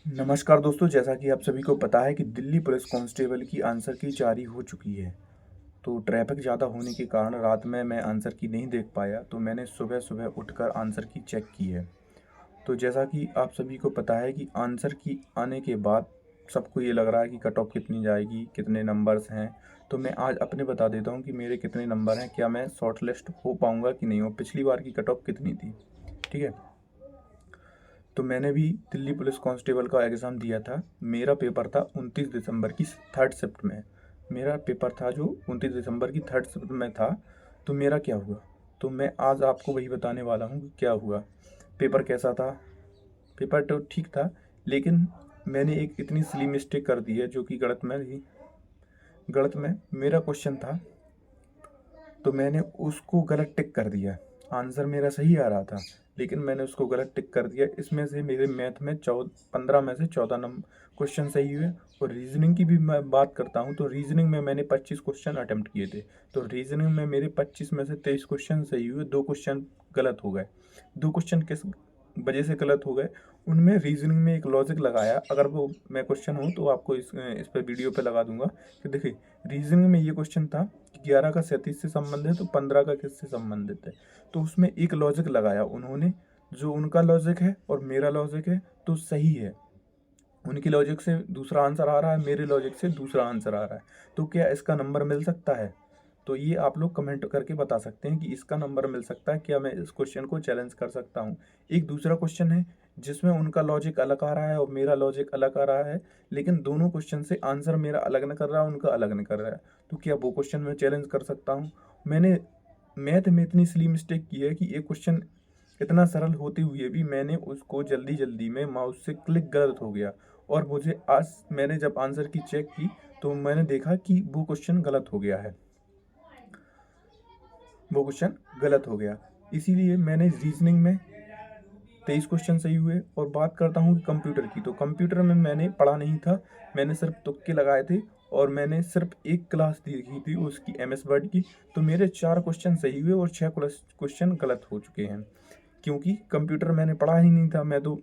नमस्कार दोस्तों, जैसा कि आप सभी को पता है कि दिल्ली पुलिस कांस्टेबल की आंसर की जारी हो चुकी है। तो ट्रैफिक ज़्यादा होने के कारण रात में मैं आंसर की नहीं देख पाया, तो मैंने सुबह-सुबह उठकर आंसर की चेक की है। तो जैसा कि आप सभी को पता है कि आंसर की आने के बाद सबको ये लग रहा है कि कट ऑफ कितनी जाएगी, कितने नंबर्स हैं। तो मैं आज अपने बता देता हूँ कि मेरे कितने नंबर हैं, क्या मैं शॉर्ट लिस्ट हो पाऊँगा कि नहीं, और पिछली बार की कट ऑफ कितनी थी। ठीक है? तो मैंने भी दिल्ली पुलिस कांस्टेबल का एग्ज़ाम दिया था। मेरा पेपर था 29 दिसंबर की थर्ड शिफ्ट में। मेरा पेपर था जो 29 दिसंबर की थर्ड शिफ्ट में था। तो मेरा क्या हुआ? तो मैं आज आपको वही बताने वाला हूँ कि क्या हुआ। पेपर कैसा था? पेपर तो ठीक था, लेकिन मैंने एक इतनी सिली मिस्टेक कर दी है जो कि गलत में ही गलत में मेरा क्वेश्चन था, तो मैंने उसको गलत टिक कर दिया। आंसर मेरा सही आ रहा था, लेकिन मैंने उसको गलत टिक कर दिया। इसमें से मेरे मैथ में 15 में से 14 नंबर क्वेश्चन सही हुए। और रीजनिंग की भी मैं बात करता हूँ, तो रीजनिंग में मैंने 25 क्वेश्चन अटेम्प्ट किए थे। तो रीजनिंग में मेरे 25 में से 23 क्वेश्चन सही हुए, 2 क्वेश्चन गलत हो गए। 2 क्वेश्चन किस वजह से गलत हो गए? उनमें रीजनिंग में एक लॉजिक लगाया। अगर वो मैं क्वेश्चन हूँ तो आपको इस पे वीडियो पे लगा दूंगा कि देखिए, रीजनिंग में ये क्वेश्चन था कि 11 का 37 से संबंधित है, तो 15 का किससे संबंधित है। तो उसमें एक लॉजिक लगाया उन्होंने, जो उनका लॉजिक है और मेरा लॉजिक है तो सही है। उनकी लॉजिक से दूसरा आंसर आ रहा है, मेरे लॉजिक से दूसरा आंसर आ रहा है। तो क्या इसका नंबर मिल सकता है? तो ये आप लोग कमेंट करके बता सकते हैं कि इसका नंबर मिल सकता है। क्या मैं इस क्वेश्चन को चैलेंज कर सकता हूँ? एक दूसरा क्वेश्चन है जिसमें उनका लॉजिक अलग आ रहा है और मेरा लॉजिक अलग आ रहा है, लेकिन दोनों क्वेश्चन से आंसर मेरा अलग न कर रहा है, उनका अलग न कर रहा है। तो क्या वो क्वेश्चन मैं चैलेंज कर सकता हूँ? मैंने मैथ में इतनी सिली मिस्टेक की है कि एक क्वेश्चन इतना सरल होते हुए भी मैंने उसको जल्दी जल्दी में माउस से क्लिक गलत हो गया। और मुझे आज मैंने जब आंसर की चेक की, तो मैंने देखा कि वो क्वेश्चन गलत हो गया है। वो क्वेश्चन गलत हो गया। इसीलिए मैंने रीजनिंग में 23 क्वेश्चन सही हुए। और बात करता हूँ कि कंप्यूटर की, तो कंप्यूटर में मैंने पढ़ा नहीं था, मैंने सिर्फ तुक्के लगाए थे। और मैंने सिर्फ एक क्लास देखी थी उसकी, MS वर्ड की। तो मेरे 4 क्वेश्चन सही हुए और 6 क्वेश्चन गलत हो चुके हैं, क्योंकि कंप्यूटर मैंने पढ़ा ही नहीं था। मैं तो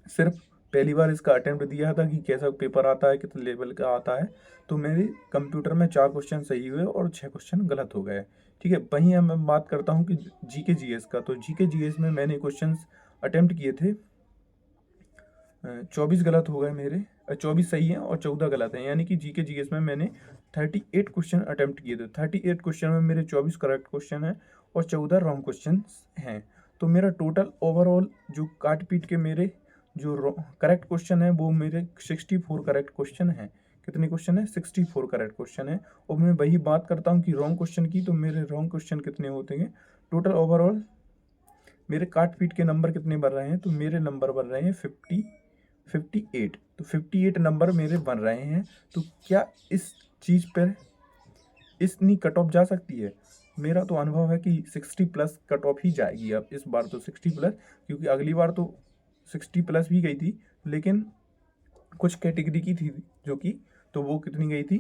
सिर्फ पहली बार इसका अटेम्प्ट दिया था कि कैसा पेपर आता है, कितने लेवल का आता है। तो मेरे कंप्यूटर में 4 क्वेश्चन सही हुए और 6 क्वेश्चन गलत हो गए। ठीक है, वहीं अब मैं बात करता हूँ कि जीके जीएस का। तो जीके जीएस में मैंने क्वेश्चंस अटेम्प्ट किए थे, 24 गलत हो गए मेरे। 24 सही हैं और 14 गलत हैं, यानी कि जीके जीएस में मैंने 38 क्वेश्चन अटेम्प्ट किए थे। 38 क्वेश्चन में मेरे 24 करेक्ट क्वेश्चन हैं और 14 रॉन्ग क्वेश्चन हैं। तो मेरा टोटल ओवरऑल जो काट पीट के मेरे जो करेक्ट क्वेश्चन है वो मेरे 64 करेक्ट क्वेश्चन हैं। कितने क्वेश्चन है? 64 करेक्ट क्वेश्चन है। और मैं वही बात करता हूँ कि रॉन्ग क्वेश्चन की, तो मेरे रॉन्ग क्वेश्चन कितने होते हैं? टोटल ओवरऑल मेरे काट पीट के नंबर कितने बन रहे हैं? तो मेरे नंबर बन रहे हैं 58। तो 58 नंबर मेरे बन रहे हैं। तो क्या इस चीज़ पर इतनी कट ऑफ जा सकती है? मेरा तो अनुभव है कि 60 प्लस कट ऑफ ही जाएगी अब इस बार, तो 60 प्लस। क्योंकि अगली बार तो 60 प्लस भी गई थी, लेकिन कुछ कैटेगरी की थी जो कि, तो वो कितनी गई थी?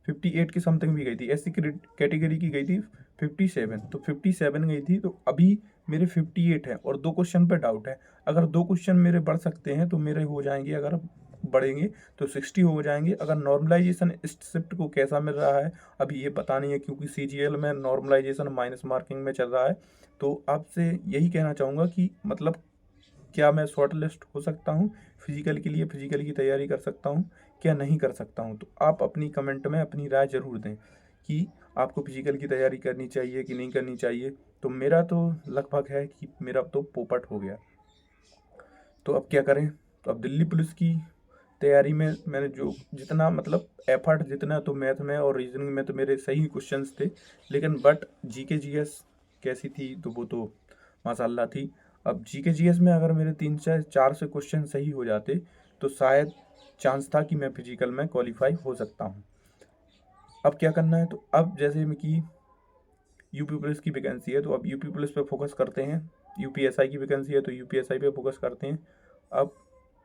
58 की समथिंग भी गई थी। एससी कैटेगरी की गई थी 57, तो 57 गई थी। तो अभी मेरे 58 है और 2 क्वेश्चन पे डाउट है। अगर 2 क्वेश्चन मेरे बढ़ सकते हैं तो मेरे हो जाएंगे, अगर बढ़ेंगे तो 60 हो जाएंगे। अगर नॉर्मलाइजेशन इस शिफ्ट को कैसा मिल रहा है अभी ये पता नहीं है, क्योंकि CGL में नॉर्मलाइजेशन माइनस मार्किंग में चल रहा है। तो आपसे यही कहना चाहूँगा कि मतलब क्या मैं शॉर्ट लिस्ट हो सकता हूँ फिजिकल के लिए, फिजिकल की तैयारी कर सकता हूँ, क्या नहीं कर सकता हूँ? तो आप अपनी कमेंट में अपनी राय ज़रूर दें कि आपको फिजिकल की तैयारी करनी चाहिए कि नहीं करनी चाहिए। तो मेरा तो लगभग है कि मेरा तो पोपट हो गया। तो अब क्या करें? तो अब दिल्ली पुलिस की तैयारी में मैंने जो जितना मतलब एफर्ट, जितना तो मैथ में और रीजनिंग में तो मेरे सही क्वेश्चंस थे, लेकिन बट जीके जीएस कैसी थी? तो वो तो माशाल्लाह थी। अब जीके जीएस में अगर मेरे 3 से 4 से क्वेश्चन सही हो जाते तो शायद चांस था कि मैं फिजिकल में क्वालिफाई हो सकता हूँ। अब क्या करना है? तो अब जैसे में कि यूपी पुलिस की वैकेंसी है, तो अब यूपी पुलिस पे फोकस करते हैं। यूपीएसआई की वैकेंसी है तो यूपीएसआई पे फोकस करते हैं। अब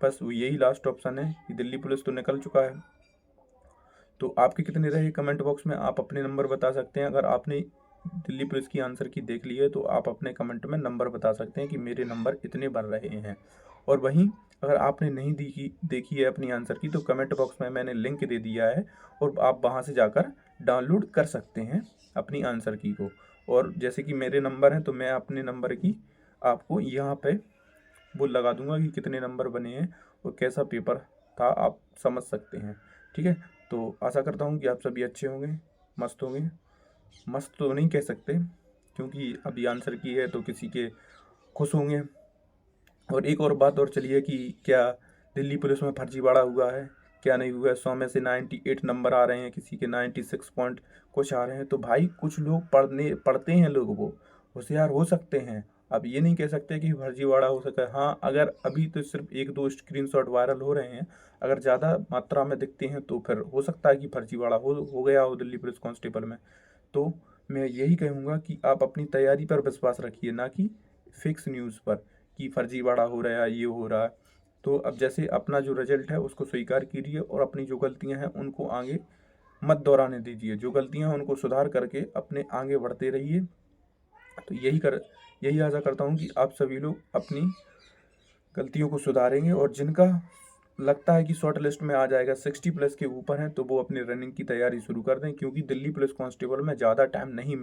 बस यही लास्ट ऑप्शन है कि दिल्ली पुलिस तो निकल चुका है। तो आपके कितने रहे कमेंट बॉक्स में आप अपने नंबर बता सकते हैं। अगर आपने दिल्ली पुलिस की आंसर की देख ली है तो आप अपने कमेंट में नंबर बता सकते हैं कि मेरे नंबर इतने बन रहे हैं। और वहीं अगर आपने नहीं देखी है अपनी आंसर की तो कमेंट बॉक्स में मैंने लिंक दे दिया है और आप वहाँ से जाकर डाउनलोड कर सकते हैं अपनी आंसर की को। और जैसे कि मेरे नंबर हैं तो मैं अपने नंबर की आपको यहाँ पे वो लगा दूंगा कि कितने नंबर बने हैं और कैसा पेपर था, आप समझ सकते हैं। ठीक है, तो आशा करता हूँ कि आप सभी अच्छे होंगे, मस्त होंगे। मस्त तो नहीं कह सकते क्योंकि अभी आंसर की है तो किसी के खुश होंगे। और एक और बात और चलिए कि क्या दिल्ली पुलिस में फर्जीवाड़ा हुआ है, क्या नहीं हुआ है। 100 में से 98 नंबर आ रहे हैं, किसी के 96 पॉइंट कुछ आ रहे हैं। तो भाई कुछ लोग पढ़ते हैं, लोग वो होशियार हो सकते हैं। अब ये नहीं कह सकते कि फर्जीवाड़ा हो सका है। हाँ, अगर अभी तो सिर्फ एक दो स्क्रीनशॉट वायरल हो रहे हैं, अगर ज़्यादा मात्रा में दिखते हैं तो फिर हो सकता है कि फर्जीवाड़ा हो गया हो दिल्ली पुलिस कांस्टेबल में। तो मैं यही कहूँगा कि आप अपनी तैयारी पर विश्वास रखिए, ना कि फिक्स न्यूज़ पर कि फर्जीवाड़ा हो रहा है, ये हो रहा है। तो अब जैसे अपना जो रिजल्ट है उसको स्वीकार कीजिए और अपनी जो गलतियां हैं उनको आगे मत दोहराने दीजिए। जो गलतियां हैं उनको सुधार करके अपने आगे बढ़ते रहिए। तो यही आशा करता हूं कि आप सभी लोग अपनी गलतियों को सुधारेंगे और जिनका लगता है कि शॉर्ट लिस्ट में आ जाएगा 60 प्लस के ऊपर हैं तो वो अपनी रनिंग की तैयारी शुरू कर दें, क्योंकि दिल्ली पुलिस कांस्टेबल में ज़्यादा टाइम नहीं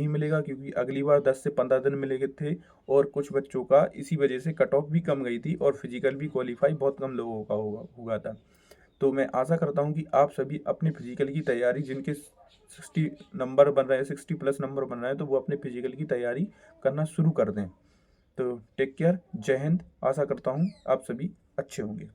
मिलेगा। क्योंकि अगली बार 10 से 15 दिन मिले थे और कुछ बच्चों का इसी वजह से कट ऑफ भी कम गई थी और फिजिकल भी क्वालिफाई बहुत कम लोगों का हुआ था। तो मैं आशा करता हूँ कि आप सभी अपने फिजिकल की तैयारी, जिनके 60 नंबर बन रहे हैं, 60 प्लस नंबर बन रहे हैं, तो वो अपने फिजिकल की तैयारी करना शुरू कर दें। तो टेक केयर, जय हिंद। आशा करता हूँ आप सभी अच्छे होंगे।